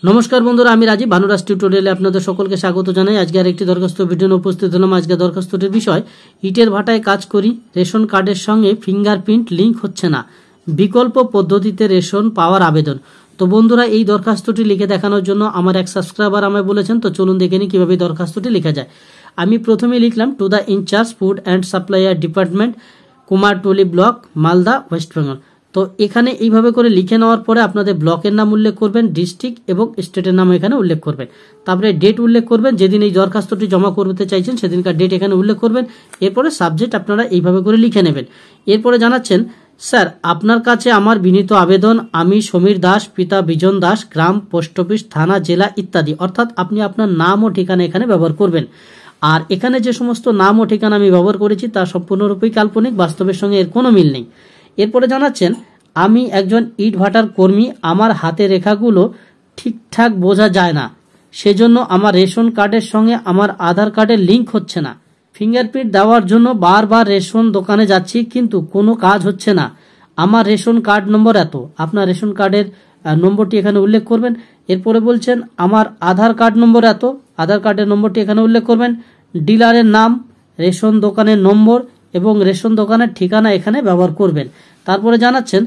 নমস্কার বন্ধুরা, আমি রাজীব ভানুরাজ টিউটোরিয়ালে আপনাদের সকলকে স্বাগত জানাই। আজকে আরেকটি দরখাস্ত ভিডিও নিয়ে উপস্থিত হলাম। আজকে দরখাস্তটির বিষয়, ইটের ভাটায় কাজ করি, রেশন কার্ডের সঙ্গে ফিঙ্গারপ্রিন্ট লিংক হচ্ছে না, বিকল্প পদ্ধতিতে রেশন পাওয়ার আবেদন। তো বন্ধুরা, এই দরখাস্তটি লিখে দেখানোর জন্য আমার এক সাবস্ক্রাইবার আমায় বলেছেন, তো চলুন দেখে নিই কীভাবে দরখাস্তটি লেখা যায়। আমি প্রথমে লিখলাম, to the incharge food and supplier department, Kumartuli block, Malda, West Bengal. তো এখানে এইভাবে করে লিখে নেওয়ার পরে আপনাদের ব্লকের নাম উল্লেখ করবেন, ডিস্ট্রিক্ট এবং স্টেটের নাম এখানে উল্লেখ করবেন। তারপরে ডেট উল্লেখ করবেন, যেদিন এই দরখাস্তটি জমা করতে চাইছেন সেদিনকার ডেট এখানে উল্লেখ করবেন। এরপরে সাবজেক্ট আপনারা এইভাবে করে লিখে নেবেন। এরপরে জানাচ্ছেন, স্যার আপনার কাছে আমার বিনীত আবেদন, আমি সমীর দাস, পিতা বিজন দাস, গ্রাম, পোস্ট অফিস, থানা, জেলা ইত্যাদি। অর্থাৎ আপনি আপনার নাম ও ঠিকানা এখানে ব্যবহার করবেন। আর এখানে যে সমস্ত নাম ও ঠিকানা আমি ব্যবহার করেছি তা সম্পূর্ণরূপেই কাল্পনিক, বাস্তবের সঙ্গে এর কোনো মিল নেই। এরপরে জানাচ্ছেন, আমি একজন ইট ভাটার কর্মী, আমার হাতে রেখাগুলো ঠিকঠাক বোঝা যায় না, সেজন্য আমার রেশন কার্ডের সঙ্গে আমার আধার কার্ডের লিংক হচ্ছে না। ফিঙ্গারপ্রিন্ট দেওয়ার জন্য বারবার রেশন দোকানে যাচ্ছি, কিন্তু কোনো কাজ হচ্ছে না। আমার রেশন কার্ড নম্বর এত। আপনার রেশন কার্ডের নম্বরটি এখানে উল্লেখ করবেন। এরপরে বলছেন, আমার আধার কার্ড নম্বর এত। আধার কার্ডের নম্বরটি এখানে উল্লেখ করবেন। ডিলারের নাম, রেশন দোকানের নম্বর এবং রেশন দোকানের ঠিকানা এখানে ব্যবহার করবেন। তারপরে জানাচ্ছেন,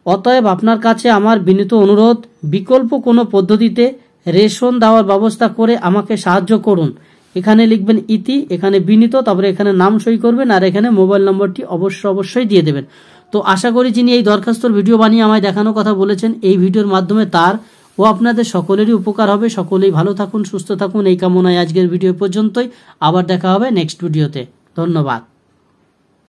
অতএব আপনার কাছে আমার বিনীত অনুরোধ, বিকল্প কোনো পদ্ধতিতে রেশন দেওয়ার ব্যবস্থা করে আমাকে সাহায্য করুন। এখানে লিখবেন ইতি, এখানে বিনীত, তারপরে এখানে নাম সই করবেন, আর এখানে মোবাইল নম্বরটি অবশ্যই দিয়ে দেবেন। তো আশা করি যিনি এই দরখাস্তর ভিডিও বানিয়ে আমায় দেখানোর কথা বলেছেন, এই ভিডিওর মাধ্যমে তার ও আপনাদের সকলেরই উপকার হবে। সকলেই ভালো থাকুন, সুস্থ থাকুন, এই কামনায় আজকের ভিডিও পর্যন্তই। আবার দেখা হবে নেক্সট ভিডিওতে। ধন্যবাদ।